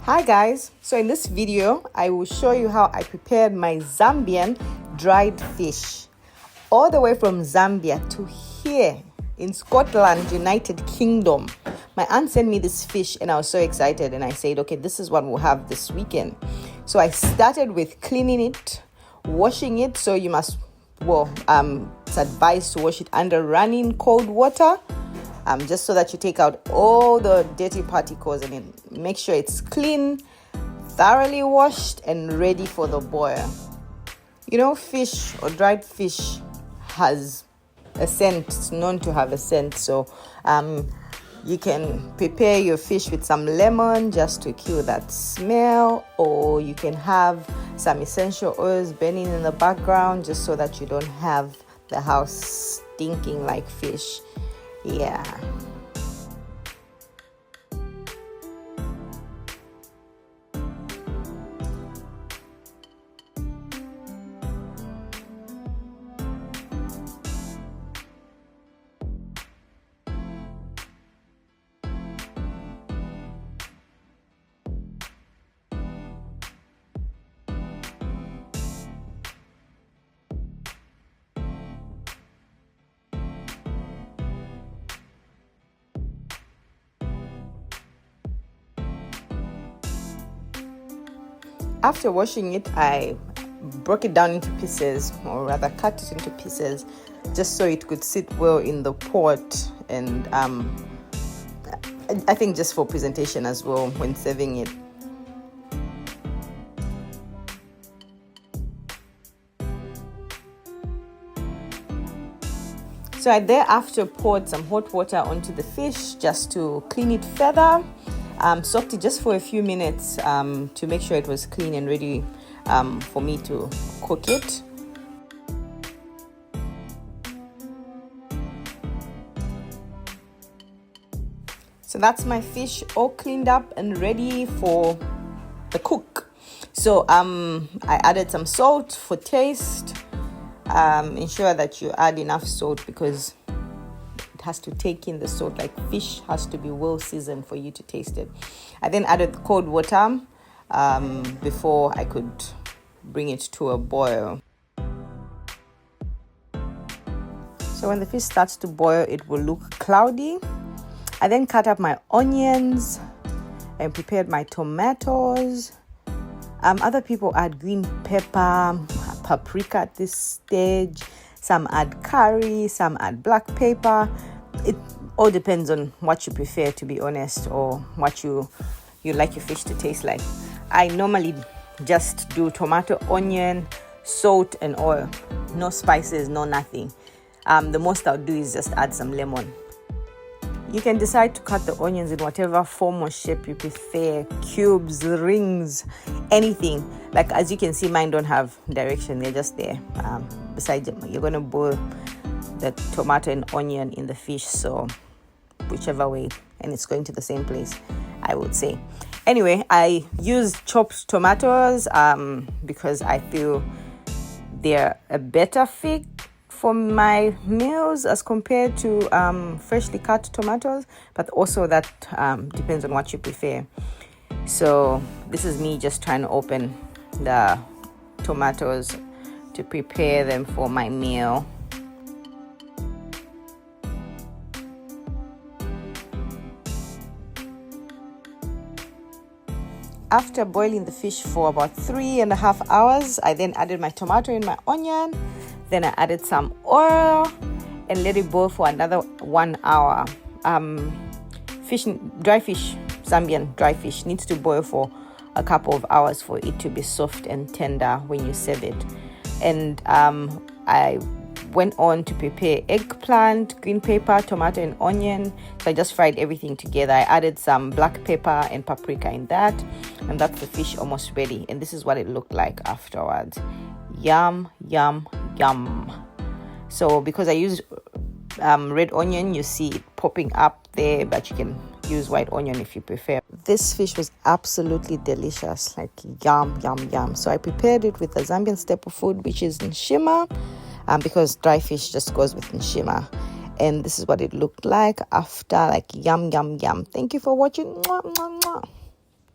Hi guys, so in this video I will show you how I prepared my Zambian dried fish all the way from Zambia to here in Scotland, United Kingdom. My aunt sent me this fish and I was so excited and I said, okay, this is what we'll have this weekend. So I started with cleaning it, washing it. So you must, it's advised to wash it under running cold water. Just so that you take out all the dirty particles and then make sure it's clean, thoroughly washed and ready for the boil. You know, fish or dried fish has a scent. It's known to have a scent. So you can prepare your fish with some lemon just to kill that smell, or you can have some essential oils burning in the background just so that you don't have the house stinking like fish. Yeah. After washing it, I broke it down into pieces, or rather cut it into pieces, just so it could sit well in the pot, and I think just for presentation as well when serving it. So I thereafter poured some hot water onto the fish just to clean it further. Soaked it just for a few minutes to make sure it was clean and ready for me to cook it. So that's my fish all cleaned up and ready for the cook. So I added some salt for taste. Ensure that you add enough salt because it has to take in the salt. Like fish has to be well seasoned for you to taste it. I then added cold water before I could bring it to a boil. So when the fish starts to boil, it will look cloudy. I then cut up my onions and prepared my tomatoes. Other people add green pepper, paprika at this stage. Some add curry, some add black pepper. It all depends on what you prefer, to be honest, or what you like your fish to taste like. I normally just do tomato, onion, salt and oil. No spices, no nothing. The most I'll do is just add some lemon. You can decide to cut the onions in whatever form or shape you prefer, cubes, rings, anything. Like as you can see, mine don't have direction, they're just there. Besides, you're going to boil the tomato and onion in the fish, so whichever way, and it's going to the same place, I would say. Anyway, I use chopped tomatoes because I feel they're a better fit for my meals as compared to freshly cut tomatoes, but also that depends on what you prefer. So this is me just trying to open the tomatoes to prepare them for my meal. After boiling the fish for about 3.5 hours, I then added my tomato and my onion. Then I added some oil and let it boil for another 1 hour. Dry fish, Zambian dry fish, needs to boil for a couple of hours for it to be soft and tender when you serve it. And I went on to prepare eggplant, green pepper, tomato and onion. So I just fried everything together. I added some black pepper and paprika in that, and that's the fish almost ready. And this is what it looked like afterwards. Yum, yum, yum. So because I used red onion, you see it popping up there, but you can use white onion if you prefer. This fish was absolutely delicious, like yum, yum, yum. So I prepared it with a Zambian staple food, which is nshima, because dry fish just goes with nshima. And this is what it looked like after, like yum, yum, yum. Thank you for watching. Mwah, mwah, mwah.